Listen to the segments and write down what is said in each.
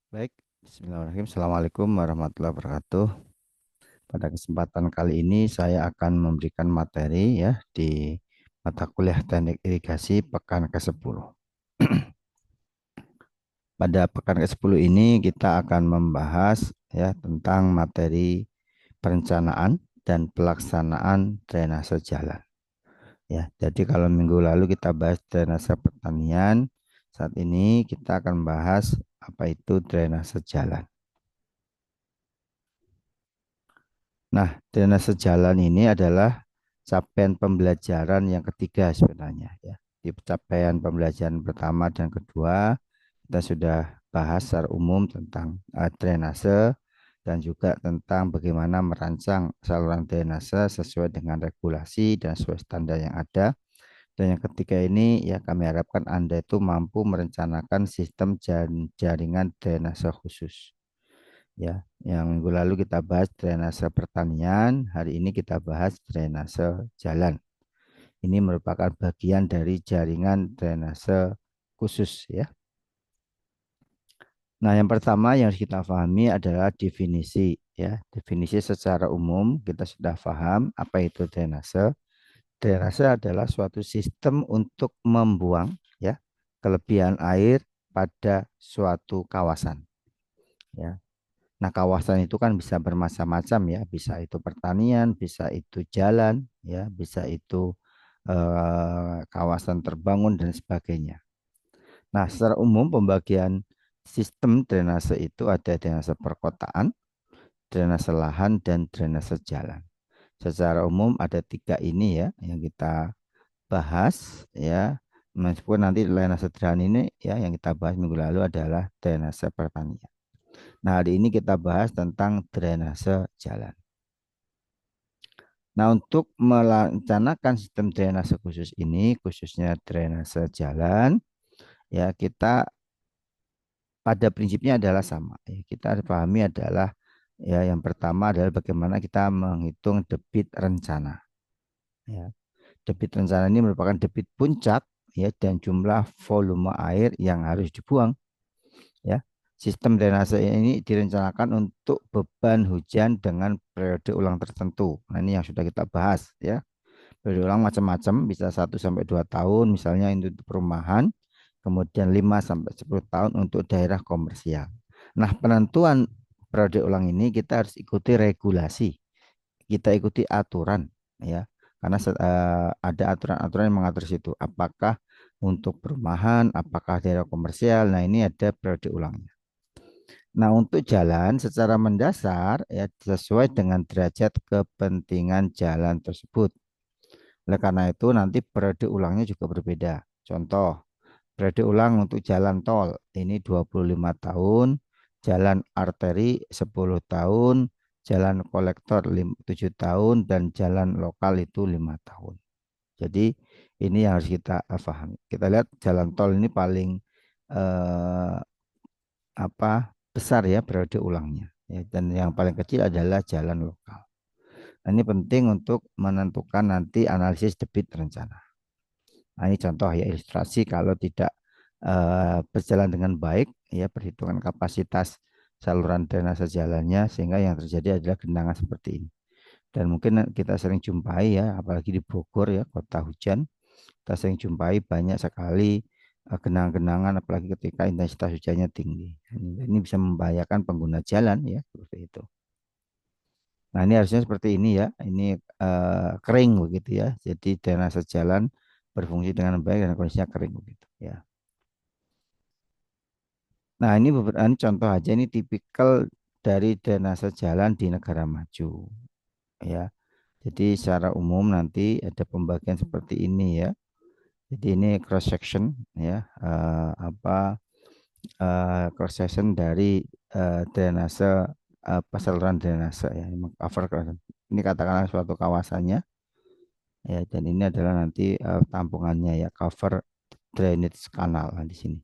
Baik, Bismillahirrahmanirrahim. Assalamualaikum warahmatullahi wabarakatuh. Pada kesempatan kali ini saya akan memberikan materi ya di mata kuliah Teknik Irigasi pekan ke-10. Pada pekan ke-10 ini kita akan membahas ya tentang materi perencanaan dan pelaksanaan drainase jalan. Ya, jadi kalau minggu lalu kita bahas drainase pertanian, saat ini kita akan bahas apa itu drainase jalan. Nah, drainase jalan ini adalah capaian pembelajaran yang ketiga sebenarnya ya. Di capaian pembelajaran pertama dan kedua kita sudah bahas secara umum tentang drainase dan juga tentang bagaimana merancang saluran drainase sesuai dengan regulasi dan sesuai standar yang ada. Dan yang ketiga ini ya kami harapkan Anda itu mampu merencanakan sistem jaringan drainase khusus. Ya, yang minggu lalu kita bahas drainase pertanian, hari ini kita bahas drainase jalan. Ini merupakan bagian dari jaringan drainase khusus ya. Nah, yang pertama yang harus kita pahami adalah definisi ya. Definisi secara umum kita sudah paham apa itu drainase. Drainase adalah suatu sistem untuk membuang ya kelebihan air pada suatu kawasan ya. Nah, kawasan itu kan bisa bermacam-macam ya, bisa itu pertanian, bisa itu jalan, ya, bisa itu kawasan terbangun dan sebagainya. Nah, secara umum pembagian sistem drainase itu ada drainase perkotaan, drainase lahan, dan drainase jalan. Secara umum ada tiga ini ya yang kita bahas ya. Meskipun nanti drainase sederhana ini ya yang kita bahas minggu lalu adalah drainase pertanian. Nah, hari ini kita bahas tentang drainase jalan. Nah, untuk merencanakan sistem drainase khusus ini, khususnya drainase jalan, ya kita pada prinsipnya adalah sama. Ya, kita harus pahami adalah ya yang pertama adalah bagaimana kita menghitung debit rencana. Ya, debit rencana ini merupakan debit puncak ya dan jumlah volume air yang harus dibuang. Ya, sistem drainase ini direncanakan untuk beban hujan dengan periode ulang tertentu. Nah, ini yang sudah kita bahas ya. Periode ulang macam-macam, bisa 1 sampai 2 tahun misalnya untuk perumahan, kemudian 5 sampai 10 tahun untuk daerah komersial. Nah, penentuan periode ulang ini kita harus ikuti regulasi. Kita ikuti aturan ya. Karena ada aturan-aturan yang mengatur situ. Apakah untuk perumahan, apakah daerah komersial. Nah, ini ada periode ulangnya. Nah, untuk jalan secara mendasar ya sesuai dengan derajat kepentingan jalan tersebut. Oleh karena itu nanti periode ulangnya juga berbeda. Contoh, periode ulang untuk jalan tol ini 25 tahun, jalan arteri 10 tahun, jalan kolektor 7 tahun, dan jalan lokal itu 5 tahun. Jadi ini yang harus kita pahami. Kita lihat jalan tol ini paling eh, apa besar ya periode ulangnya. Ya, dan yang paling kecil adalah jalan lokal. Nah, ini penting untuk menentukan nanti analisis debit rencana. Nah, ini contoh ya ilustrasi kalau tidak berjalan dengan baik ya perhitungan kapasitas saluran drainase jalannya sehingga yang terjadi adalah genangan seperti ini. Dan mungkin kita sering jumpai ya apalagi di Bogor ya kota hujan kita sering jumpai banyak sekali genangan-genangan apalagi ketika intensitas hujannya tinggi. Ini bisa membahayakan pengguna jalan ya seperti itu. Nah, ini harusnya seperti ini ya. Ini kering begitu ya. Jadi drainase jalan berfungsi dengan baik dan kondisinya kering begitu ya. Nah, ini beberapa ini contoh aja ini tipikal dari drainase jalan di negara maju ya. Jadi secara umum nanti ada pembagian seperti ini ya. Jadi ini cross section ya cross section dari drainase saluran drainase ya. Ini cover ini katakanlah suatu kawasannya ya dan ini adalah nanti tampungannya ya cover drainage kanal di sini.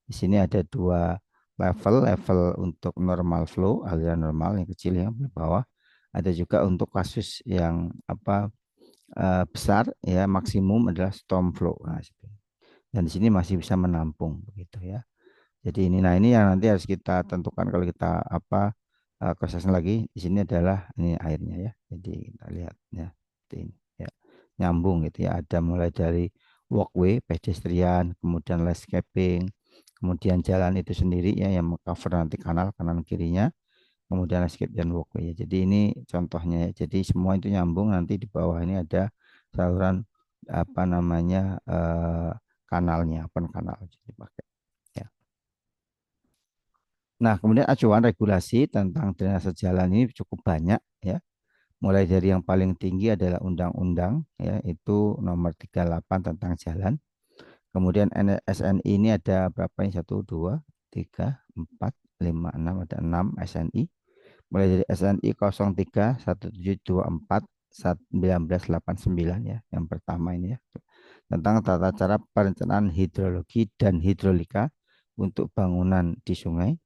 Di sini ada dua level untuk normal flow aliran normal yang kecil yang di bawah. Ada juga untuk kasus yang besar ya maksimum adalah storm flow. Nah, dan di sini masih bisa menampung begitu ya. Jadi ini, nah ini yang nanti harus kita tentukan kalau kita apa cross section lagi. Di sini adalah ini airnya ya. Jadi kita lihat ya, seperti ini ya, nyambung gitu ya. Ada mulai dari walkway, pedestrian, kemudian landscaping, kemudian jalan itu sendiri ya yang cover nanti kanal kanan kirinya, kemudian landscape dan walkway ya. Jadi ini contohnya ya. Jadi semua itu nyambung, nanti di bawah ini ada saluran apa namanya kanalnya, open kanal jadi pakai. Ya. Nah, kemudian acuan regulasi tentang drainase jalan ini cukup banyak ya. Mulai dari yang paling tinggi adalah undang-undang ya, itu nomor 38 tentang jalan. Kemudian SNI ini ada berapa ini? Satu, dua, tiga, empat, lima, enam, ada 6 SNI. Mulai dari SNI 03 1724 1989 ya. Yang pertama ini ya. Tentang tata cara perencanaan hidrologi dan hidrolika untuk bangunan di sungai,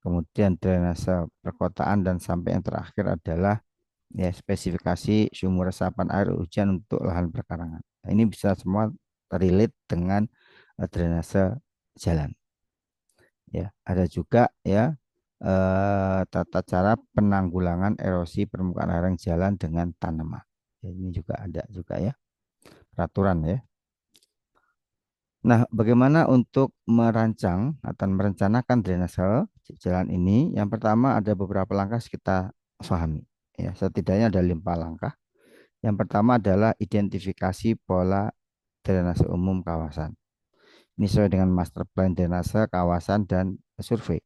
kemudian drainase perkotaan, dan sampai yang terakhir adalah ya spesifikasi sumur resapan air hujan untuk lahan perkarangan. Nah, ini bisa semua relate dengan drainase jalan. Ya, ada juga ya tata cara penanggulangan erosi permukaan lereng jalan dengan tanaman. Ya, ini juga ada juga ya peraturan ya. Nah, bagaimana untuk merancang atau merencanakan drainase jalan ini? Yang pertama ada beberapa langkah kita pahami. Ya, setidaknya ada 5 langkah. Yang pertama adalah identifikasi pola drainase umum kawasan. Ini sesuai dengan master plan drainase kawasan dan survei.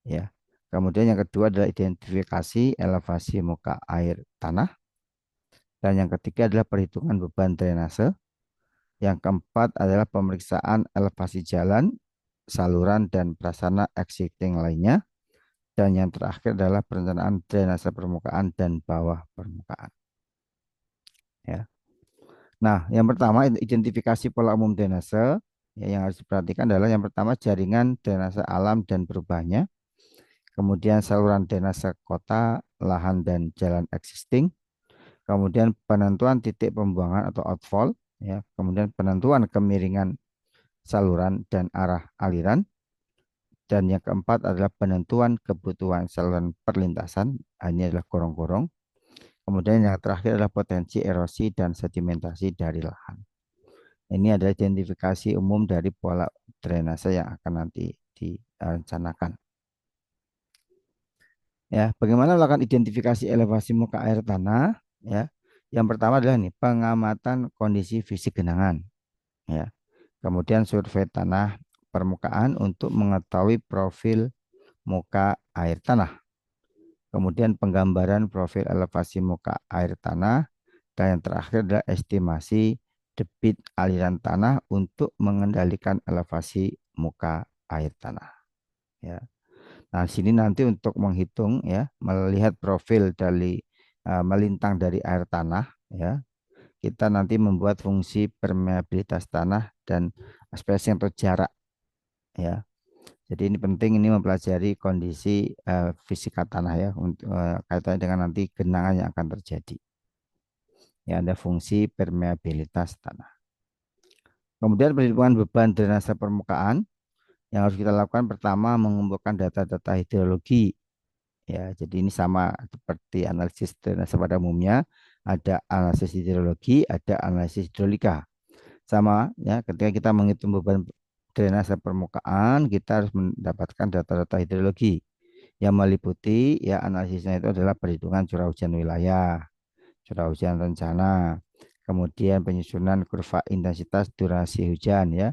Ya. Kemudian yang kedua adalah identifikasi elevasi muka air tanah. Dan yang ketiga adalah perhitungan beban drainase. Yang keempat adalah pemeriksaan elevasi jalan, saluran, dan prasarana existing lainnya. Dan yang terakhir adalah perencanaan drainase permukaan dan bawah permukaan. Ya. Nah, yang pertama identifikasi pola umum drainase. Ya, yang harus diperhatikan adalah yang pertama jaringan drainase alam dan perubahannya. Kemudian saluran drainase kota, lahan, dan jalan existing. Kemudian penentuan titik pembuangan atau outfall. Ya. Kemudian penentuan kemiringan saluran dan arah aliran. Dan yang keempat adalah penentuan kebutuhan saluran perlintasan, ini adalah gorong-gorong. Kemudian yang terakhir adalah potensi erosi dan sedimentasi dari lahan. Ini adalah identifikasi umum dari pola drainase yang akan nanti direncanakan. Ya, bagaimana melakukan identifikasi elevasi muka air tanah? Ya, yang pertama adalah nih pengamatan kondisi fisik genangan. Ya, kemudian survei tanah permukaan untuk mengetahui profil muka air tanah. Kemudian penggambaran profil elevasi muka air tanah, dan yang terakhir adalah estimasi debit aliran tanah untuk mengendalikan elevasi muka air tanah. Ya. Nah, sini nanti untuk menghitung ya, melihat profil dari melintang dari air tanah ya, kita nanti membuat fungsi permeabilitas tanah dan spacing atau jarak ya. Jadi ini penting ini mempelajari kondisi fisika tanah ya untuk kaitannya dengan nanti genangan yang akan terjadi. Ya, ada fungsi permeabilitas tanah. Kemudian perhitungan beban drainase permukaan yang harus kita lakukan pertama mengumpulkan data-data hidrologi. Ya, jadi ini sama seperti analisis drainase pada umumnya, ada analisis hidrologi, ada analisis hidrolika. Sama ya, ketika kita menghitung beban drainase permukaan, kita harus mendapatkan data-data hidrologi yang meliputi ya analisisnya itu adalah perhitungan curah hujan wilayah, curah hujan rencana, kemudian penyusunan kurva intensitas durasi hujan ya,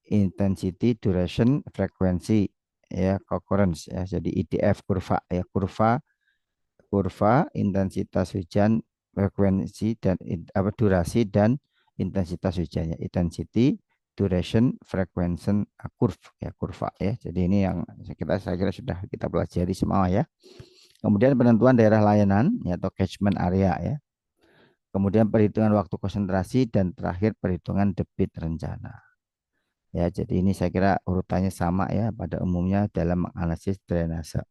intensity, duration, frekuensi, ya, concurrence ya. Jadi IDF kurva ya, kurva kurva intensitas hujan, frekuensi dan durasi dan intensitas hujannya, intensity, duration, frekuensi, curve ya, kurva ya. Jadi ini yang saya kira sudah kita pelajari semua ya. Kemudian penentuan daerah layanan ya, atau catchment area ya. Kemudian perhitungan waktu konsentrasi dan terakhir perhitungan debit rencana. Ya, jadi ini saya kira urutannya sama ya pada umumnya dalam menganalisis drainase.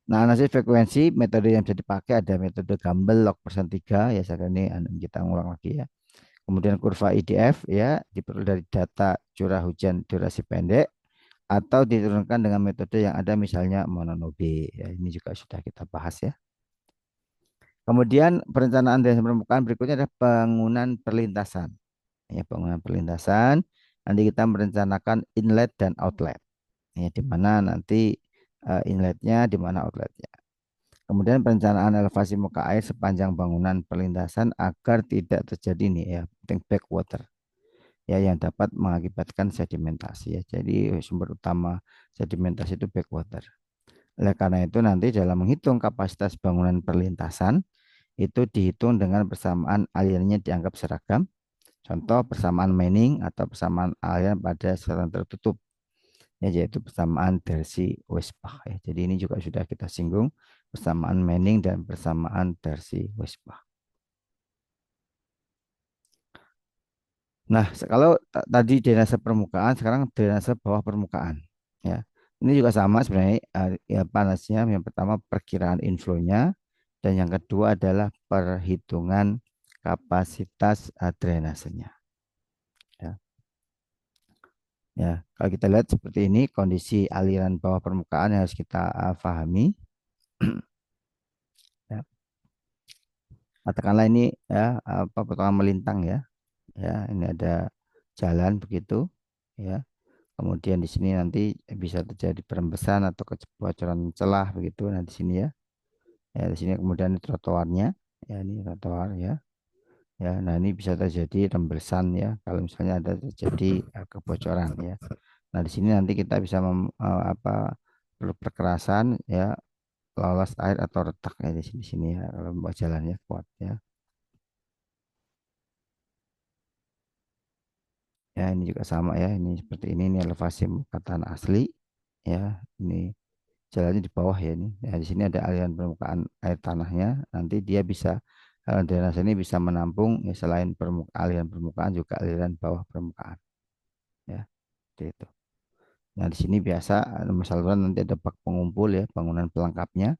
Nah, analisis frekuensi metode yang bisa dipakai ada metode Gumbel log persentiga ya, saya kira ini kita ngulang lagi ya. kemudian kurva IDF ya diperoleh dari data curah hujan durasi pendek atau diturunkan dengan metode yang ada misalnya mononobe. Ya, ini juga sudah kita bahas ya. Kemudian perencanaan drainase permukaan berikutnya adalah bangunan perlintasan. Ya, bangunan perlintasan. Nanti kita merencanakan inlet dan outlet. Ya, di mana nanti inletnya, di mana outletnya. Kemudian perencanaan elevasi muka air sepanjang bangunan perlintasan agar tidak terjadi nih ya, penting backwater ya yang dapat mengakibatkan sedimentasi ya. Jadi sumber utama sedimentasi itu backwater. Oleh karena itu nanti dalam menghitung kapasitas bangunan perlintasan itu dihitung dengan persamaan alirannya dianggap seragam. Contoh persamaan Manning atau persamaan aliran pada saluran tertutup ya, yaitu persamaan Darcy-Weisbach ya. Jadi ini juga sudah kita singgung persamaan Manning dan persamaan Darcy-Weisbach. Nah, kalau tadi drainase permukaan, sekarang drainase bawah permukaan. Ya, ini juga sama sebenarnya. Ya, panasnya yang pertama perkiraan inflow-nya, dan yang kedua adalah perhitungan kapasitas drainasenya. Ya, ya, kalau kita lihat seperti ini kondisi aliran bawah permukaan yang harus kita pahami. Ya, katakanlah ini ya apa potongan melintang ya. Ya, ini ada jalan begitu. Ya. Kemudian di sini nanti bisa terjadi perembesan atau kebocoran celah begitu. Nah di sini ya, ya di sini kemudian ini trotoarnya, ya ini trotoar ya, ya. Nah ini bisa terjadi rembesan ya, kalau misalnya ada terjadi kebocoran ya. Nah di sini nanti kita bisa apa perlu perkerasan ya, lolos air atau retak ya di sini ya, kalau membuat jalannya kuat ya. Ya ini juga sama ya, ini seperti ini elevasi muka tanah asli ya, ini jalannya di bawah ya ini. Ya, di sini ada aliran permukaan air tanahnya. Nanti dia bisa drainase ini bisa menampung ya, selain aliran permukaan juga aliran bawah permukaan. Ya, seperti itu. Nah, di sini biasa saluran nanti ada bak pengumpul ya, bangunan pelengkapnya.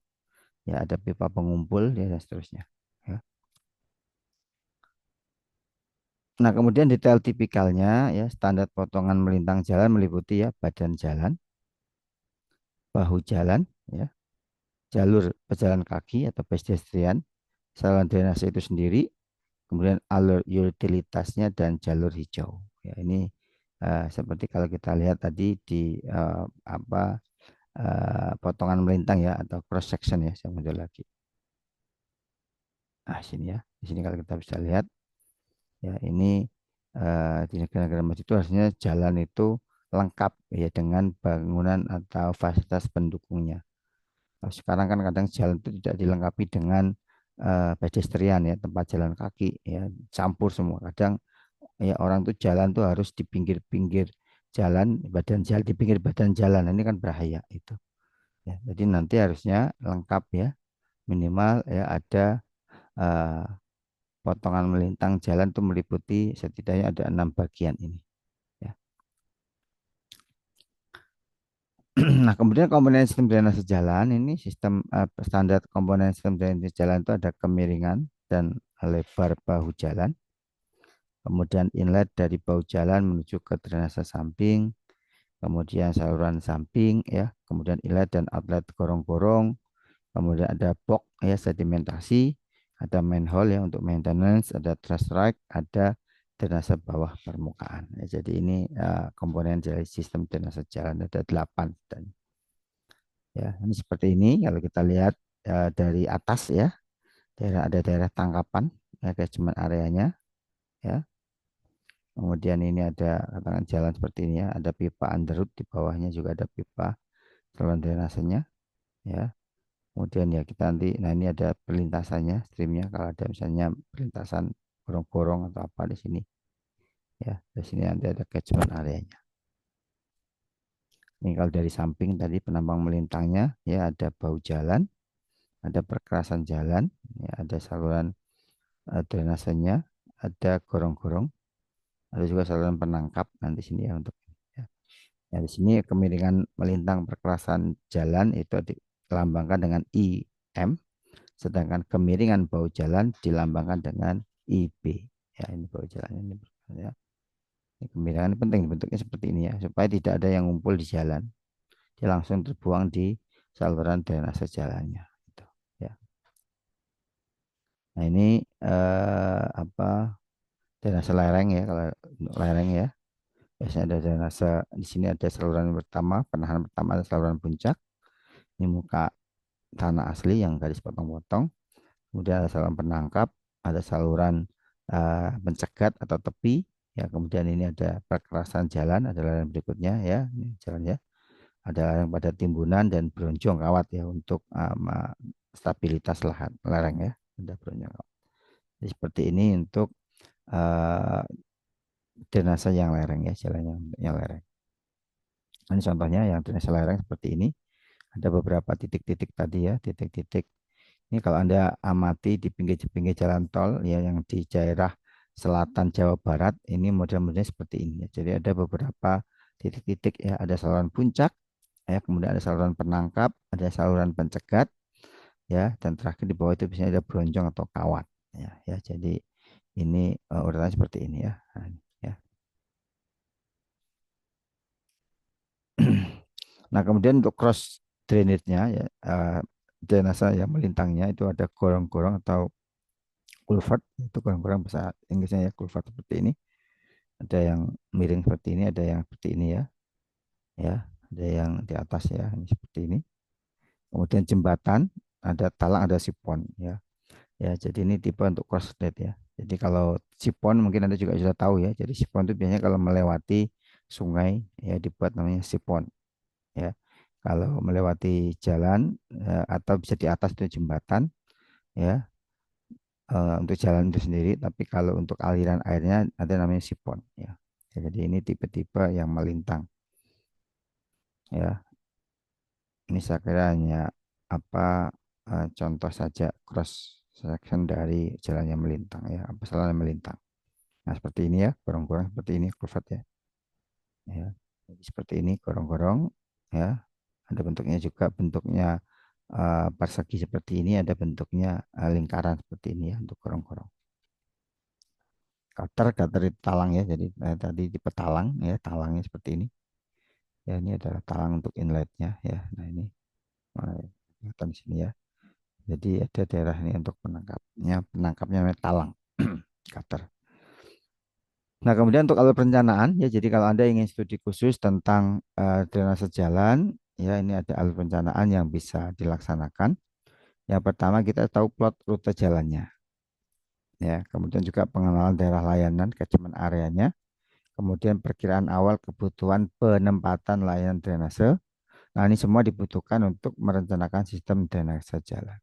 Ya, ada pipa pengumpul ya dan seterusnya. Ya. Nah, kemudian detail tipikalnya ya, standar potongan melintang jalan meliputi ya badan jalan, bahu jalan, ya, jalur pejalan kaki atau pedestrian, saluran drainase itu sendiri, kemudian alur utilitasnya dan jalur hijau. Ya, ini seperti kalau kita lihat tadi di apa potongan melintang ya atau cross section ya, saya muncul lagi. Nah, sini ya. Di sini kalau kita bisa lihat ya, ini di negara-negara maju itu harusnya jalan itu lengkap ya dengan bangunan atau fasilitas pendukungnya. Nah, sekarang kan kadang jalan itu tidak dilengkapi dengan pedestrian ya, tempat jalan kaki ya, campur semua. Kadang ya orang tuh jalan tuh harus di pinggir-pinggir jalan, badan jalan di pinggir badan jalan. Nah, ini kan bahaya itu. Ya, jadi nanti harusnya lengkap ya, minimal ya ada eh, potongan melintang jalan tuh meliputi setidaknya ada 6 bagian ini. Ya. Nah, kemudian komponen sistem drainase jalan ini sistem standar komponen sistem drainase jalan itu ada kemiringan dan lebar bahu jalan, kemudian inlet dari bahu jalan menuju ke drainase samping, kemudian saluran samping ya, kemudian inlet dan outlet gorong-gorong, kemudian ada box ya sedimentasi, ada manhole ya untuk maintenance, ada truss rack, ada drainase bawah permukaan. Ya, jadi ini komponen dari sistem drainase jalan ada 8 dan ya ini seperti ini kalau kita lihat dari atas ya, ada daerah tangkapan ya catchment areanya ya. Kemudian ini ada katakan jalan seperti ini ya, ada pipa underroot di bawahnya juga ada pipa saluran drainasenya ya. Kemudian ya kita nanti, nah ini ada perlintasannya, streamnya kalau ada misalnya perlintasan gorong-gorong atau apa di sini ya. Di sini nanti ada catchment areanya. Ini kalau dari samping tadi penambang melintangnya ya, ada bahu jalan, ada perkerasan jalan, ya, ada saluran drainasenya, ada gorong-gorong, ada juga saluran penangkap nanti sini ya untuk ya. Ya, di sini kemiringan melintang perkerasan jalan itu dilambangkan dengan IM, sedangkan kemiringan bahu jalan dilambangkan dengan IB. Ya, ini bawah jalan ini. Ya. Ini kemiringan ini penting bentuknya seperti ini ya, supaya tidak ada yang ngumpul di jalan. Dia langsung terbuang di saluran drainase jalannya. Gitu. Ya. Nah ini apa drainase lereng ya, kalau untuk lereng ya. Biasanya ada drainase di sini ada saluran pertama, penahan pertama ada saluran puncak. Ini muka tanah asli yang garis potong-potong. Kemudian ada saluran penangkap, ada saluran pencegat atau tepi. Ya, kemudian ini ada perkerasan jalan, ada lereng berikutnya ya, ini jalan ya. Ada lereng pada timbunan dan bronjong kawat ya untuk stabilitas lahan lereng ya. Ada bronjong kawat. Jadi seperti ini untuk uh, drainase yang lereng ya, jalan yang lereng. Ini contohnya yang drainase lereng seperti ini. Ada beberapa titik-titik tadi ya, titik-titik. Ini kalau Anda amati di pinggir-pinggir jalan tol ya yang di daerah selatan Jawa Barat, ini model-modelnya seperti ini ya. Jadi ada beberapa titik-titik ya, ada saluran puncak ya, kemudian ada saluran penangkap, ada saluran pencegat ya, dan terakhir di bawah itu biasanya ada bronjong atau kawat ya. Ya, jadi ini urutannya seperti ini ya. Nah, ini, ya. Nah, kemudian untuk cross drainage-nya ya, drainase yang melintangnya itu ada gorong-gorong atau culvert, itu gorong-gorong bahasa Inggrisnya ya, culvert seperti ini. Ada yang miring seperti ini, ada yang seperti ini ya, ya, ada yang di atas ya, ini seperti ini. Kemudian jembatan, ada talang, ada sipon ya. Ya, jadi ini tipe untuk cross drainage ya. Jadi kalau sipon mungkin Anda juga sudah tahu ya. Jadi sipon itu biasanya kalau melewati sungai ya dibuat namanya sipon ya. Kalau melewati jalan atau bisa di atas itu jembatan ya, untuk jalan itu sendiri. Tapi kalau untuk aliran airnya ada namanya sipon ya. Ya, jadi ini tipe-tipe yang melintang ya. Ini saya kira hanya apa contoh saja cross section dari jalan yang melintang ya, apa salah yang melintang. Nah seperti ini ya, gorong-gorong seperti ini kurvat ya. Ya, jadi seperti ini gorong-gorong ya. Ada bentuknya juga bentuknya persegi seperti ini, ada bentuknya lingkaran seperti ini ya untuk gorong-gorong. Gutter itu talang ya, jadi tadi tipe talang ya, talangnya seperti ini. Ya ini adalah talang untuk inletnya ya. Nah ini kelihatan di sini ya. Jadi ada daerah ini untuk penangkapnya namanya talang, gutter. Nah, kemudian untuk alur perencanaan ya, jadi kalau Anda ingin studi khusus tentang drainase jalan, ya ini ada alur perencanaan yang bisa dilaksanakan. Yang pertama kita tahu plot rute jalannya, ya. Kemudian juga pengenalan daerah layanan, catchment areanya. Kemudian perkiraan awal kebutuhan penempatan layanan drainase. Nah, ini semua dibutuhkan untuk merencanakan sistem drainase jalan.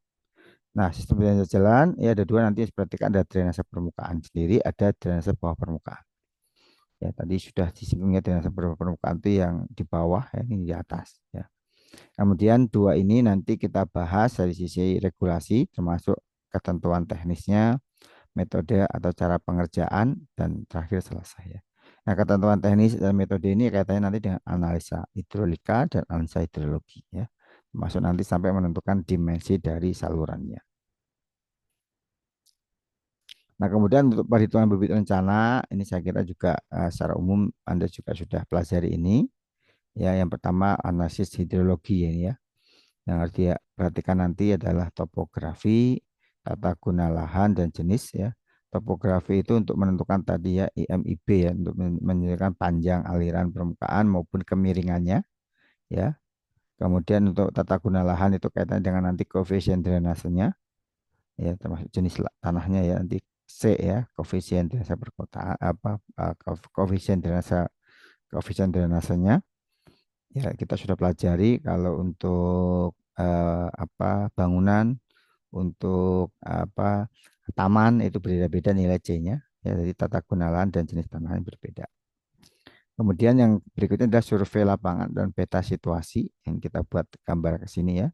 Nah, sistem drainase jalan ya ada dua nanti seperti kan ada drainase permukaan sendiri, ada drainase bawah permukaan. Ya, tadi sudah disinggung ya drainase bawah permukaan itu yang di bawah ya, ini di atas ya. Kemudian dua ini nanti kita bahas dari sisi regulasi termasuk ketentuan teknisnya, metode atau cara pengerjaan dan terakhir selesai ya. Nah, ketentuan teknis dan metode ini kaitannya nanti dengan analisa hidrolika dan analisa hidrologi ya. Termasuk nanti sampai menentukan dimensi dari salurannya. Nah, kemudian untuk perhitungan bibit rencana, ini saya kira juga secara umum Anda juga sudah pelajari ini. Ya, yang pertama analisis hidrologi ini ya. Yang harus diperhatikan nanti adalah topografi, tata guna lahan dan jenis ya. Topografi itu untuk menentukan tadi ya IMIB ya, untuk menentukan panjang aliran permukaan maupun kemiringannya ya. Kemudian untuk tata guna lahan itu kaitan dengan nanti koefisien drainasenya ya, termasuk jenis tanahnya ya, nanti C ya, koefisien drainase perkotaan apa koefisien drainasenya ya, kita sudah pelajari kalau untuk apa bangunan, untuk apa taman itu berbeda-beda nilai C-nya ya, jadi tata guna lahan dan jenis tanah yang berbeda. Kemudian yang berikutnya adalah survei lapangan dan peta situasi yang kita buat gambar ke sini ya.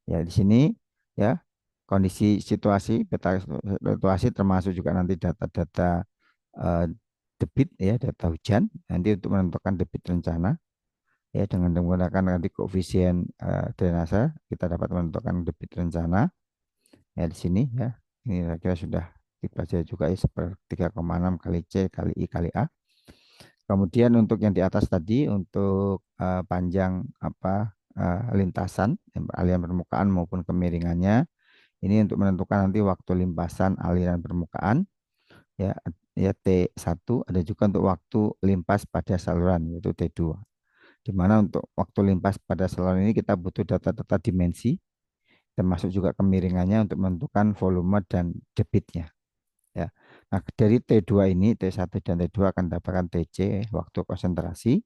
Ya, di sini ya kondisi situasi, peta situasi termasuk juga nanti data-data eh, debit ya, data hujan nanti untuk menentukan debit rencana ya, dengan menggunakan nanti koefisien drainase kita dapat menentukan debit rencana ya di sini ya. Ini kira sudah dipelajari juga ya, seperti 3,6 kali C kali I kali A. Kemudian untuk yang di atas tadi untuk panjang lintasan aliran permukaan maupun kemiringannya ini untuk menentukan nanti waktu limpasan aliran permukaan ya ya T1 ada juga untuk waktu limpas pada saluran yaitu T2. Di mana untuk waktu limpas pada saluran ini kita butuh data-data dimensi termasuk juga kemiringannya untuk menentukan volume dan debitnya ya. Nah, dari T2 ini T1 dan T2 akan dapatkan TC waktu konsentrasi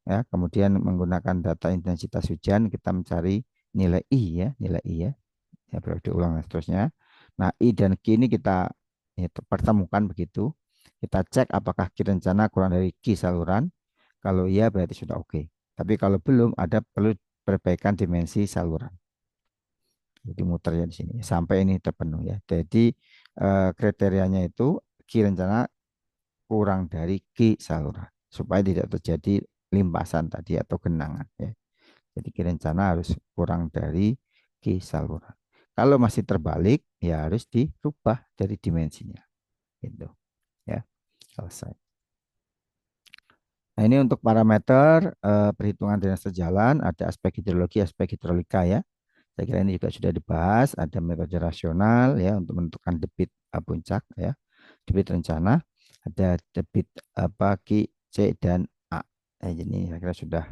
ya. Kemudian menggunakan data intensitas hujan kita mencari nilai I ya, nilai I ya. Ya, periode ulang dan seterusnya. Nah, I dan Q ini kita ya, pertemukan begitu. Kita cek apakah Q rencana kurang dari Q saluran. Kalau iya berarti sudah oke. Tapi kalau belum ada perlu perbaikan dimensi saluran. Jadi muternya di sini sampai ini terpenuh ya. Jadi kriterianya itu Q rencana kurang dari Q saluran supaya tidak terjadi limpasan tadi atau genangan ya. Jadi Q rencana harus kurang dari Q saluran. Kalau masih terbalik ya harus dirubah dari dimensinya. Gitu ya. Selesai. Nah, ini untuk parameter perhitungan drainase jalan, ada aspek hidrologi, aspek hidrolika ya. Saya kira ini juga sudah dibahas, ada metode rasional ya untuk menentukan debit puncak ya, debit rencana, ada debit Q, C dan A. Jadi saya kira sudah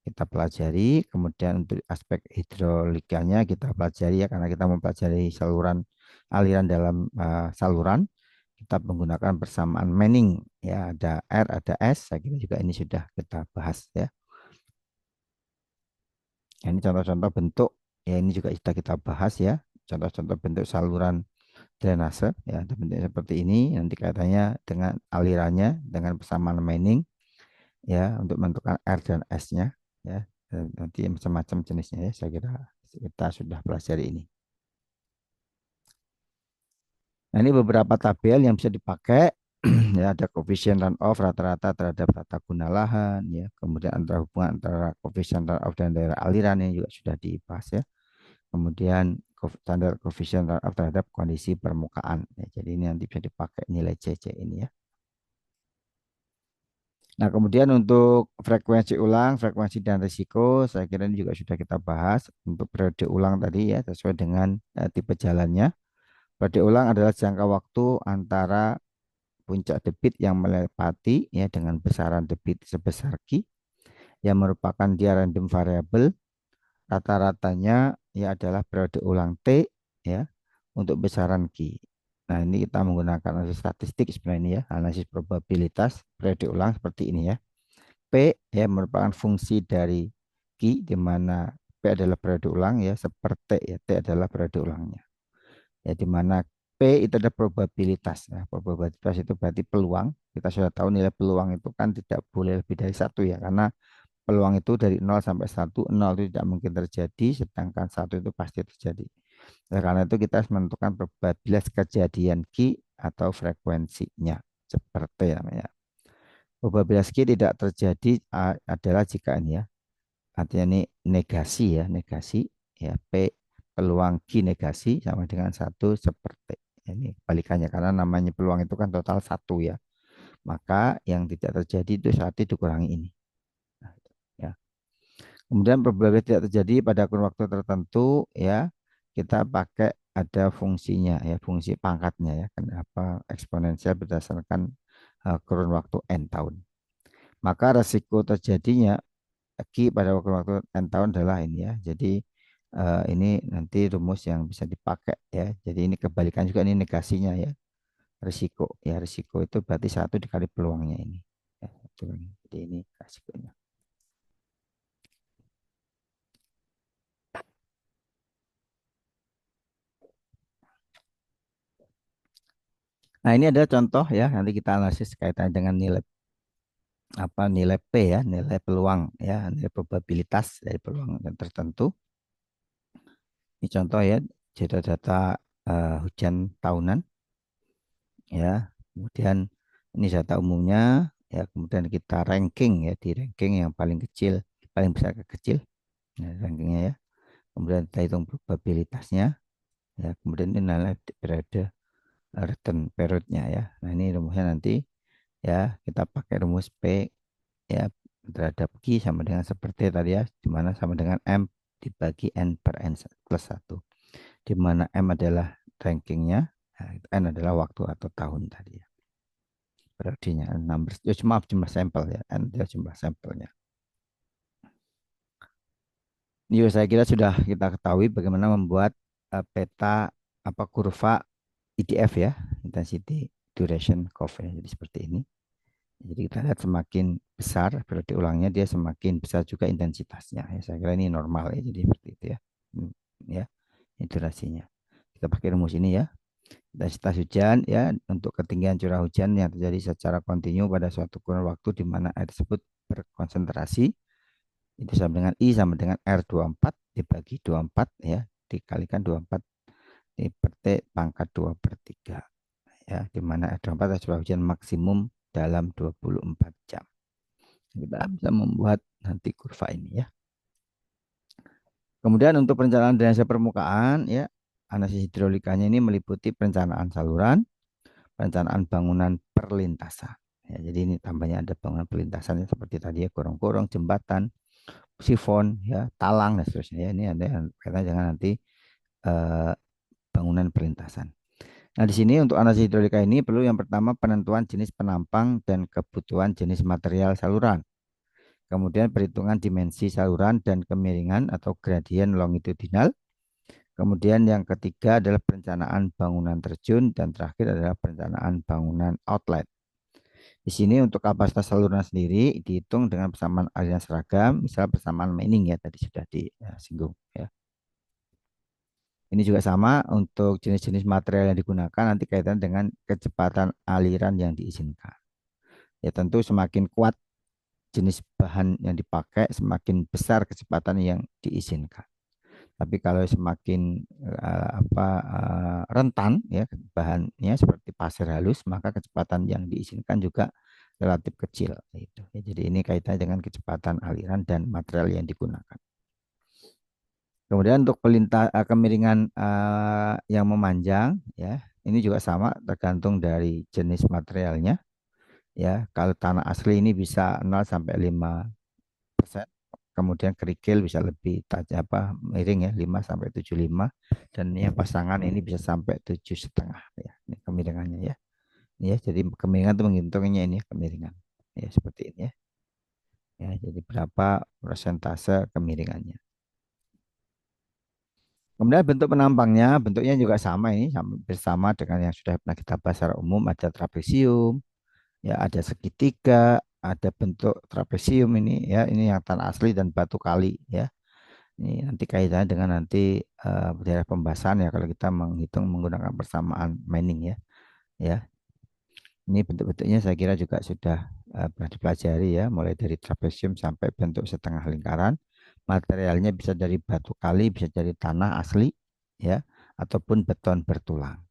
kita pelajari. Kemudian untuk aspek hidrolikanya kita pelajari ya karena kita mempelajari saluran aliran dalam saluran. Kita menggunakan persamaan Manning ya, ada R, ada S. Saya kira juga ini sudah kita bahas ya. Nah, ini contoh-contoh bentuk ya ini juga sudah kita bahas ya. Contoh-contoh bentuk saluran drainase ya, ada bentuknya seperti ini. Nanti kaitannya dengan alirannya dengan persamaan Manning ya untuk menentukan R dan S-nya ya. Dan nanti macam-macam jenisnya ya. Saya kira kita sudah pelajari ini. Nah, ini beberapa tabel yang bisa dipakai. Ya, ada koefisien runoff rata-rata terhadap tata guna lahan ya. Kemudian antara hubungan antara koefisien runoff dan daerah aliran yang juga sudah dibahas ya. Kemudian standar koefisien runoff terhadap kondisi permukaan. Ya, jadi ini nanti bisa dipakai nilai CC ini ya. Nah, kemudian untuk frekuensi ulang, frekuensi dan risiko, saya kira ini juga sudah kita bahas untuk periode ulang tadi ya, sesuai dengan tipe jalannya. Periode ulang adalah jangka waktu antara puncak debit yang melewati ya dengan besaran debit sebesar Q yang merupakan dia random variable. Rata-ratanya ya adalah periode ulang T ya untuk besaran Q. Nah, ini kita menggunakan analisis statistik sebenarnya ini ya, analisis probabilitas periode ulang seperti ini ya. P ya merupakan fungsi dari Q di mana P adalah periode ulang ya seperti ya T adalah periode ulangnya. Ya di mana P itu ada probabilitas. Nah, probabilitas itu berarti peluang. Kita sudah tahu nilai peluang itu kan tidak boleh lebih dari satu ya karena peluang itu dari 0 sampai 1, 0 itu tidak mungkin terjadi sedangkan 1 itu pasti terjadi. Nah, karena itu kita harus menentukan probabilitas kejadian Q atau frekuensinya seperti namanya. Probabilitas Q tidak terjadi adalah jika ini ya. Artinya ini negasi ya, negasi ya P peluang Q negasi sama dengan satu seperti ini kebalikannya karena namanya peluang itu kan total satu ya. Maka yang tidak terjadi itu satu dikurangi ini. Nah, ya. Kemudian probabilitas tidak terjadi pada kurun waktu tertentu ya kita pakai ada fungsinya ya fungsi pangkatnya ya kenapa eksponensial berdasarkan kurun waktu n tahun. Maka resiko terjadinya Q pada waktu n tahun adalah ini ya. Jadi ini nanti rumus yang bisa dipakai ya. Jadi ini kebalikan juga ini negasinya ya. Risiko ya risiko itu berarti satu dikali peluangnya ini. Ya, jadi ini risikonya. Nah ini ada contoh ya. Nanti kita analisis kaitannya dengan nilai nilai P ya, nilai peluang ya, nilai probabilitas dari peluang tertentu. Ini contoh ya, data-data hujan tahunan ya. Kemudian ini data umumnya ya, kemudian kita ranking ya, di ranking yang paling kecil, paling besar ke kecil ya, rankingnya ya. Kemudian kita hitung probabilitasnya ya, kemudian ini nilai periode return periodnya ya. Nah, ini rumusnya nanti ya kita pakai rumus P ya terhadap Q sama dengan seperti tadi ya, di mana sama dengan M dibagi N per N plus 1, di mana M adalah rankingnya, nah, N adalah waktu atau tahun tadi ya. Periodenya numbers, ya maaf jumlah sampel ya, N adalah jumlah sampelnya. Yuk, saya kira sudah kita ketahui bagaimana membuat peta apa kurva IDF ya, intensity duration curve ya. Jadi seperti ini. Jadi kita lihat semakin besar periode ulangnya dia semakin besar juga intensitasnya. Ya, saya kira ini normal ya. Jadi seperti itu ya. Ya, ini durasinya. Kita pakai rumus ini ya. Intensitas hujan ya untuk ketinggian curah hujan yang terjadi secara kontinu pada suatu kurun waktu di mana air tersebut berkonsentrasi itu sama dengan I sama dengan R24 dibagi 24 ya dikalikan 24 di per T pangkat 2 per 3 ya, di mana R24 adalah curah hujan maksimum dalam 24 jam. Kita bisa membuat nanti kurva ini ya. Kemudian untuk perencanaan drainase permukaan ya, analisis hidrolikanya ini meliputi perencanaan saluran, perencanaan bangunan perlintasan. Ya, jadi ini tambahnya ada bangunan perlintasan ya, seperti tadi ya, gorong-gorong, jembatan, sifon, ya, talang dan seterusnya. Ya, ini ada yang kaitannya dengan nanti eh, bangunan perlintasan. Nah, di sini untuk analisis hidrolika ini perlu yang pertama penentuan jenis penampang dan kebutuhan jenis material saluran. Kemudian perhitungan dimensi saluran dan kemiringan atau gradien longitudinal. Kemudian yang ketiga adalah perencanaan bangunan terjun dan terakhir adalah perencanaan bangunan outlet. Di sini untuk kapasitas saluran sendiri dihitung dengan persamaan aliran seragam, misal persamaan Manning ya tadi sudah disinggung ya. Ini juga sama untuk jenis-jenis material yang digunakan nanti kaitan dengan kecepatan aliran yang diizinkan. Ya tentu semakin kuat jenis bahan yang dipakai, semakin besar kecepatan yang diizinkan. Tapi kalau semakin rentan ya bahannya seperti pasir halus, maka kecepatan yang diizinkan juga relatif kecil. Gitu. Ya, jadi ini kaitannya dengan kecepatan aliran dan material yang digunakan. Kemudian untuk kemiringan yang memanjang, ya ini juga sama tergantung dari jenis materialnya. Ya, kalau tanah asli ini bisa 0 sampai 5%. Kemudian kerikil bisa lebih tajam apa miring ya 5 sampai 75, dan yang pasangan ini bisa sampai 7,5 ya. Ini kemiringannya ya. Ini ya, jadi kemiringan itu menghitungnya ini ya, kemiringan. Ya, seperti ini ya. Ya, jadi berapa persentase kemiringannya. Kemudian bentuk penampangnya, bentuknya juga sama ini, bersama dengan yang sudah pernah kita bahas secara umum, ada trapesium, ya ada segitiga, ada bentuk trapesium ini ya, ini yang tanah asli dan batu kali ya. Ini nanti kaitannya dengan nanti daerah pembahasan ya kalau kita menghitung menggunakan persamaan Manning ya. Ya, ini bentuk-bentuknya saya kira juga sudah pernah dipelajari ya, mulai dari trapesium sampai bentuk setengah lingkaran. Materialnya bisa dari batu kali, bisa dari tanah asli ya, ataupun beton bertulang.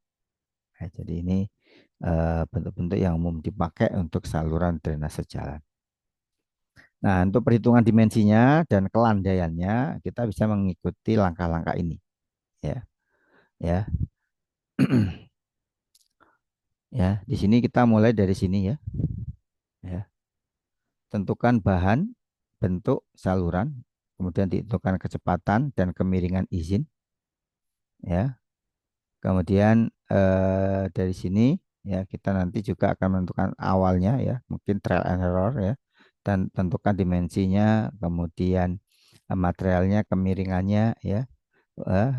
Nah, jadi ini bentuk-bentuk yang umum dipakai untuk saluran drainase jalan. Nah, untuk perhitungan dimensinya dan kelandaiannya, kita bisa mengikuti langkah-langkah ini. Ya, ya, ya. Di sini kita mulai dari sini ya. Ya, tentukan bahan, bentuk saluran, kemudian ditentukan kecepatan dan kemiringan izin. Ya, kemudian dari sini ya kita nanti juga akan menentukan awalnya ya, mungkin trial and error ya, dan tentukan dimensinya, kemudian materialnya, kemiringannya ya. eh,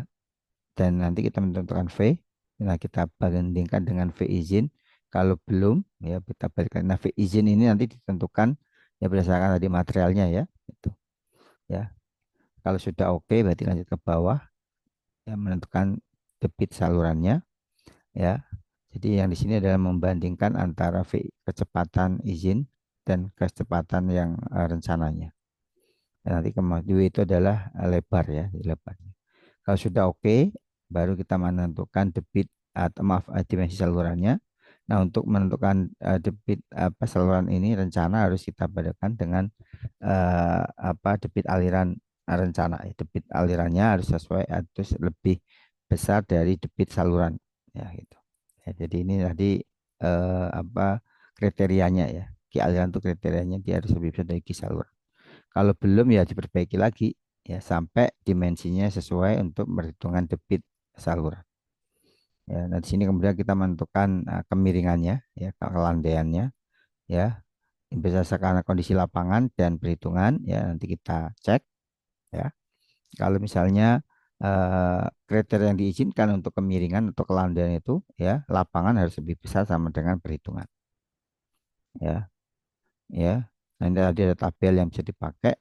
dan nanti kita menentukan V. Nah, kita bandingkan dengan V izin. Kalau belum, ya kita balikan. Nah, V izin ini nanti ditentukan ya berdasarkan tadi materialnya ya. Itu ya. Kalau sudah oke, berarti lanjut ke bawah ya menentukan debit salurannya ya. Jadi yang di sini adalah membandingkan antara V kecepatan izin dan kecepatan yang rencananya. Dan nanti kemudian itu adalah lebar ya, lebar. Kalau sudah oke, baru kita menentukan debit atau maaf dimensi salurannya. Nah, untuk menentukan debit apa saluran ini rencana harus kita bedakan dengan debit aliran rencana. Debit alirannya harus sesuai, harus lebih besar dari debit saluran ya gitu. Ya, jadi ini tadi apa kriterianya ya. Ki aliran itu kriterianya dia harus lebih besar dari ki saluran. Kalau belum ya diperbaiki lagi ya sampai dimensinya sesuai untuk perhitungan debit saluran. Ya, nah di sini kemudian kita menentukan kemiringannya ya, kelandaiannya ya, berdasarkan kondisi lapangan dan perhitungan ya nanti kita cek ya. Kalau misalnya kriteria yang diizinkan untuk kemiringan atau kelandaian itu ya lapangan harus lebih besar sama dengan perhitungan ya ya. Nanti tadi ada tabel yang bisa dipakai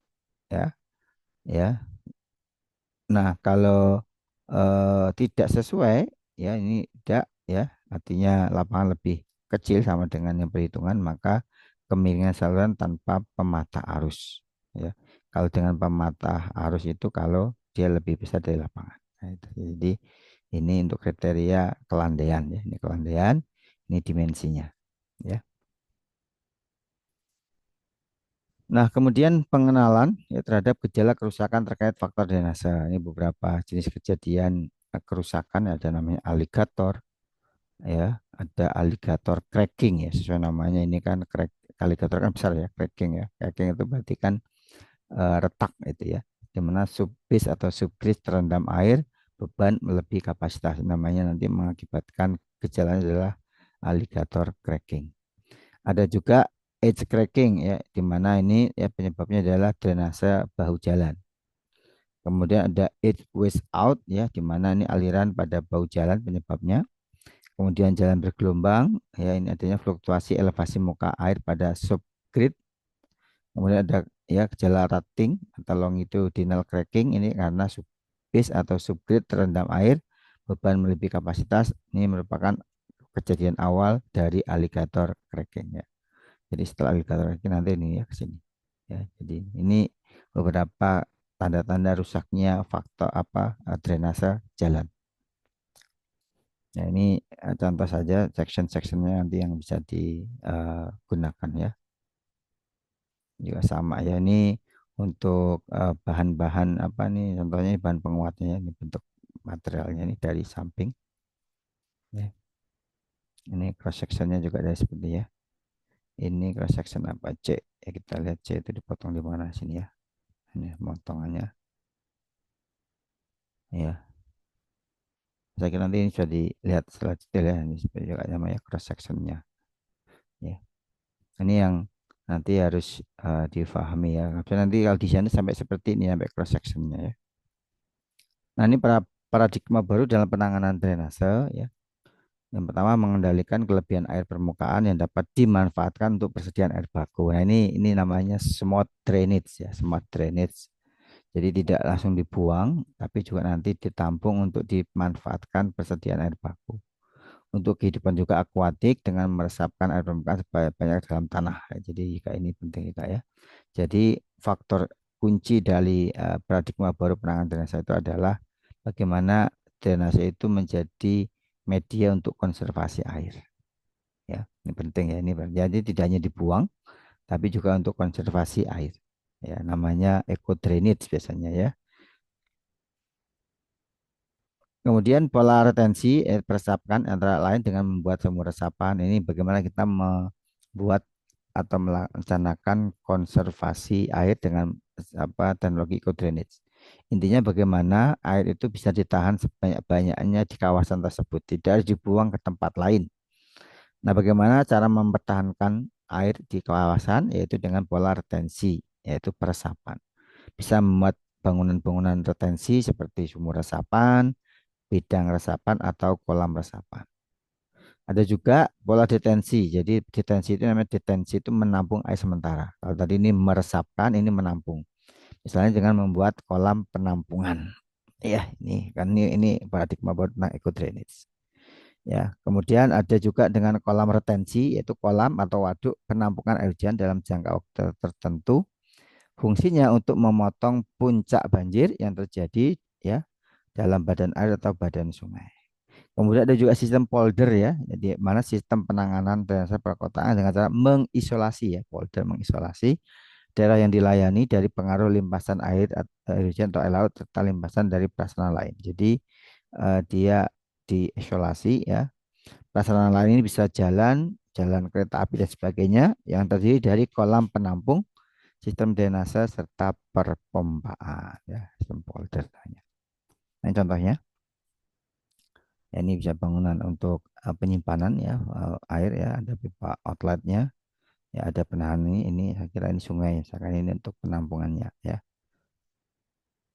ya ya. Nah, kalau tidak sesuai, ya ini tidak ya, artinya lapangan lebih kecil sama dengan yang perhitungan, maka kemiringan saluran tanpa pemata arus. Ya, kalau dengan pemata arus itu kalau dia lebih besar dari lapangan. Nah, itu. Jadi ini untuk kriteria kelandaian ya, ini kelandaian, ini dimensinya. Ya. Nah, kemudian pengenalan ya, terhadap gejala kerusakan terkait faktor drainase. Ini beberapa jenis kejadian kerusakan ada namanya aligator ya, ada aligator cracking ya sesuai namanya ini kan aligator kan besar ya, cracking ya. Cracking itu berarti kan retak itu ya. Di mana subbase atau subgrid terendam air beban melebihi kapasitas. Namanya nanti mengakibatkan gejalanya adalah aligator cracking. Ada juga edge cracking ya, di mana ini ya penyebabnya adalah drainase bahu jalan. Kemudian ada edge waste out ya, di mana ini aliran pada bahu jalan penyebabnya. Kemudian jalan bergelombang ya, ini adanya fluktuasi elevasi muka air pada subgrid. Kemudian ada ya gejala rutting atau longitudinal cracking ini karena subbase atau subgrid terendam air beban melebihi kapasitas. Ini merupakan kejadian awal dari alligator cracking ya. Jadi setelah alligator cracking nanti ini ya ke sini. Ya, jadi ini beberapa tanda-tanda rusaknya faktor apa drainase jalan. Ya, ini contoh saja section-sectionnya nanti yang bisa digunakan ya. Juga sama ya ini untuk bahan-bahan apa nih contohnya ini bahan penguatnya ini bentuk materialnya ini dari samping ya. Ini cross sectionnya juga ada seperti ya. Ini cross section apa C ya, kita lihat C itu dipotong di mana sini ya. Ini potongannya ya. Saya kira nanti ini sudah dilihat setelah detail ya, ini seperti juga namanya cross sectionnya ya. Ini yang nanti harus difahami ya. Tapi nanti kalau di sana sampai seperti ini sampai cross sectionnya ya. Nah, ini paradigma baru dalam penanganan drainase ya. Yang pertama mengendalikan kelebihan air permukaan yang dapat dimanfaatkan untuk persediaan air baku. Nah, ini namanya smooth drainage ya, smooth drainage. Jadi tidak langsung dibuang, tapi juga nanti ditampung untuk dimanfaatkan persediaan air baku. Untuk kehidupan juga akuatik dengan meresapkan air permukaan sebanyak dalam tanah. Jadi jika ini penting juga ya. Jadi faktor kunci dari paradigma baru penanganan drainase itu adalah bagaimana drainase itu menjadi media untuk konservasi air. Ya, ini penting ya. Ini jadi tidak hanya dibuang, tapi juga untuk konservasi air. Ya, namanya eco drainage biasanya ya. Kemudian pola retensi peresapan antara lain dengan membuat sumur resapan. Ini bagaimana kita membuat atau melaksanakan konservasi air dengan apa teknologi eco-drainage. Intinya bagaimana air itu bisa ditahan sebanyak-banyaknya di kawasan tersebut, tidak harus dibuang ke tempat lain. Nah, bagaimana cara mempertahankan air di kawasan yaitu dengan pola retensi, yaitu peresapan. Bisa membuat bangunan-bangunan retensi seperti sumur resapan, bidang resapan atau kolam resapan. Ada juga pola detensi. Jadi detensi itu namanya detensi itu menampung air sementara. Kalau tadi ini meresapkan, ini menampung. Misalnya dengan membuat kolam penampungan. Ya, ini kan ini paradigma baru tentang eco drainage. Ya, kemudian ada juga dengan kolam retensi yaitu kolam atau waduk penampungan air hujan dalam jangka waktu tertentu. Fungsinya untuk memotong puncak banjir yang terjadi ya dalam badan air atau badan sungai. Kemudian ada juga sistem polder ya, jadi mana sistem penanganan drainase perkotaan dengan cara mengisolasi ya, polder mengisolasi daerah yang dilayani dari pengaruh limpasan air hujan atau air laut serta limpasan dari prasarana lain. Jadi dia diisolasi ya, Prasarana lain ini bisa jalan, jalan kereta api dan sebagainya yang terdiri dari kolam penampung, sistem drainase serta perpompaan ya, sistem polder. Nah, ini contohnya. Ya, ini bisa bangunan untuk penyimpanan ya air ya, ada pipa outletnya, ya ada penahan ini saya kira ini sungai, saya kira ini untuk penampungannya ya.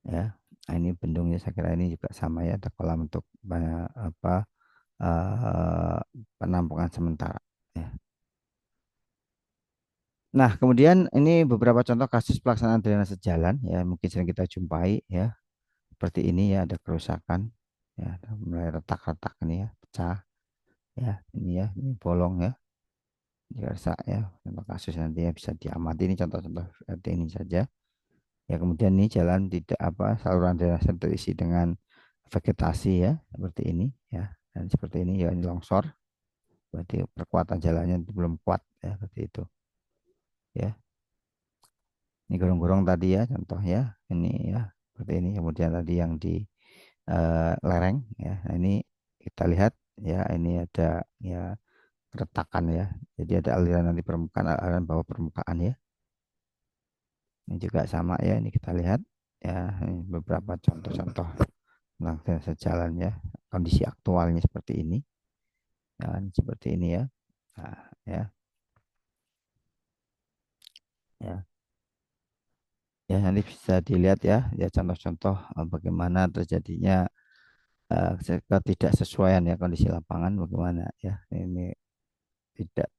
Ya, nah, ini bendungnya saya kira ini juga sama ya, ada kolam untuk apa eh, penampungan sementara. Ya. Nah, kemudian ini beberapa contoh kasus pelaksanaan drainase jalan ya, mungkin sering kita jumpai ya, seperti ini ya, ada kerusakan ya, ada mulai retak-retak ini ya, pecah ya, ini ya, ini bolong ya, biasa ya, contoh kasus nanti ya bisa diamati, ini contoh-contoh seperti ini saja. Ya, kemudian ini jalan tidak apa, saluran drainase terisi dengan vegetasi ya, seperti ini ya, dan seperti ini ya, ini longsor, berarti perkuatan jalannya belum kuat ya, seperti itu ya. Ini gorong-gorong tadi ya, contoh ya, ini ya, seperti ini. Kemudian tadi yang di lereng ya, nah, ini kita lihat ya, ini ada ya retakan ya, jadi ada aliran nanti permukaan, aliran bawah permukaan ya. Ini juga sama ya, ini kita lihat ya, ini beberapa contoh-contoh tentang sejalan ya, kondisi aktualnya seperti ini ya, seperti ini ya. Nah, ya ya ya, nanti bisa dilihat ya, ya contoh-contoh bagaimana terjadinya ketidaksesuaian ya, kondisi lapangan bagaimana ya, ini tidak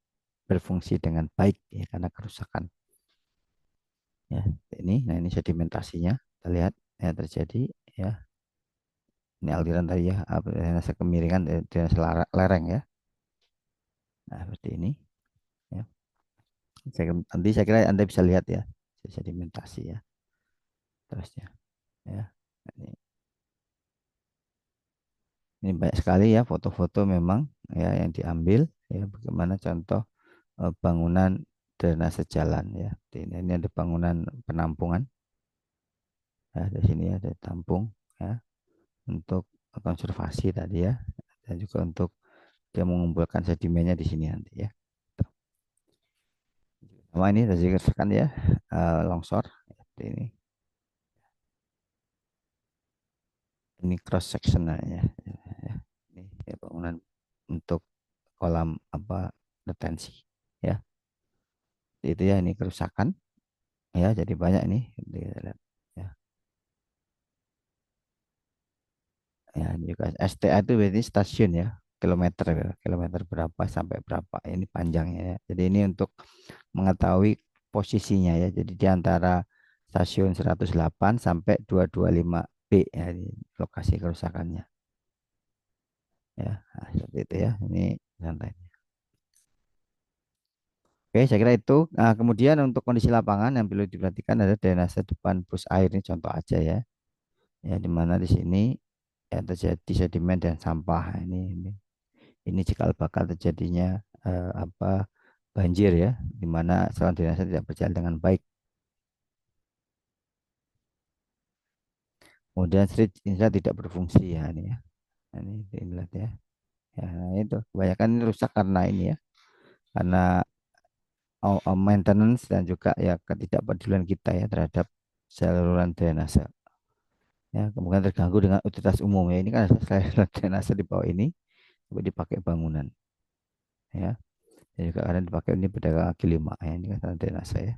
berfungsi dengan baik ya karena kerusakan ya. Ini nah, ini sedimentasinya kita lihat ya terjadi ya. Ini aliran tadi ya, drainase kemiringan, drainase lereng ya. Nah, seperti ini ya. Nanti saya kira Anda bisa lihat ya, sedimentasi ya, terusnya ya. Ini, ini banyak sekali ya foto-foto memang ya yang diambil ya, bagaimana contoh bangunan drainase jalan ya. Ini ada bangunan penampungan ya, di sini ada tampung ya, untuk konservasi tadi ya, dan juga untuk dia mengumpulkan sedimennya di sini nanti ya. Sama ini tadi kan ya, longsor ini cross sectionnya ya. Ini ya, bangunan untuk kolam apa retensi ya. Itu ya, ini kerusakan ya, jadi banyak nih lihat ya. Ya, ini juga STA itu berarti stasiun ya, kilometer ya. Kilometer berapa sampai berapa ini panjangnya ya. Jadi ini untuk mengetahui posisinya ya. Jadi di antara stasiun 108 sampai 225 B ya, di lokasi kerusakannya ya. Nah, seperti itu ya. Ini santai. Oke, saya kira itu. Nah, kemudian untuk kondisi lapangan yang perlu diperhatikan ada drainase depan bus air, ini contoh aja ya. Ya, di mana di sini ya terjadi sedimen dan sampah. Ini cikal bakal terjadinya apa banjir ya, di mana saluran drainase tidak berjalan dengan baik. Kemudian street insya tidak berfungsi ya, ini ya. Nah, ini dilihat ya. Ya, nah itu kebanyakan ini rusak karena ini ya, karena maintenance dan juga ya ketidakpedulian kita ya terhadap saluran drainase. Ya, kemungkinan terganggu dengan utilitas umum ya. Ini kan ada saluran drainase di bawah ini, tapi dipakai bangunan ya. Dan juga kadang dipakai ini pedagang kaki lima ya. Ini kan saluran drainase ya.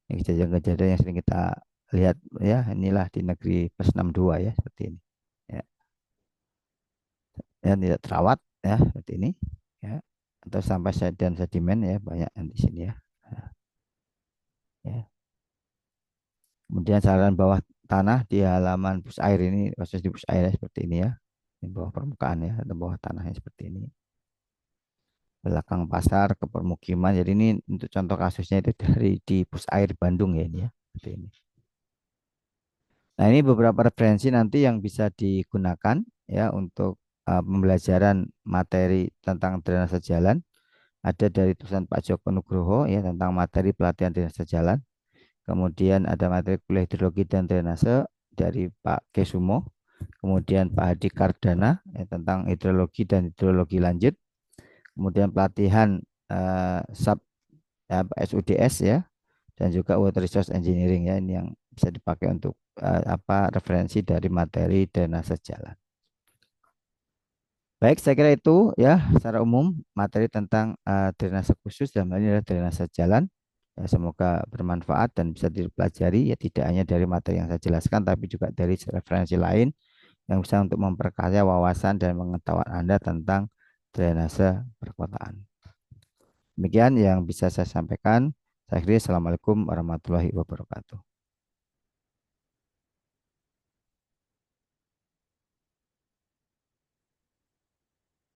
Ini kejadian-kejadian yang sering kita lihat ya. Inilah di negeri plus 62 ya, seperti ini. Ya, yang tidak terawat ya, seperti ini ya. Atau sampai dan sedimen ya, banyak yang di sini ya. Nah, ya. Kemudian saluran bawah tanah di halaman bus air, ini proses di bus air ya, seperti ini ya. Di bawah permukaan ya, atau bawah tanahnya seperti ini. Belakang pasar ke permukiman. Jadi ini untuk contoh kasusnya itu dari di Pus Air Bandung ya, ini ya. Seperti ini. Nah, ini beberapa referensi nanti yang bisa digunakan ya untuk pembelajaran materi tentang drainase jalan. Ada dari tulisan Pak Joko Nugroho ya tentang materi pelatihan drainase jalan. Kemudian ada materi kuliah hidrologi dan drainase dari Pak Kesumo. Kemudian Pak Hadi Kardana ya, tentang hidrologi dan hidrologi lanjut. kemudian pelatihan SUP ya, SUDS ya, dan juga Water Resource Engineering ya, ini yang bisa dipakai untuk referensi dari materi drainase jalan. Baik, saya kira itu ya secara umum materi tentang drainase khusus dan ini adalah drainase jalan. Ya, semoga bermanfaat dan bisa dipelajari ya, tidak hanya dari materi yang saya jelaskan tapi juga dari referensi lain yang bisa untuk memperkaya wawasan dan pengetahuan Anda tentang drainase perkotaan. Demikian yang bisa saya sampaikan. Saya akhiri. Assalamualaikum warahmatullahi wabarakatuh.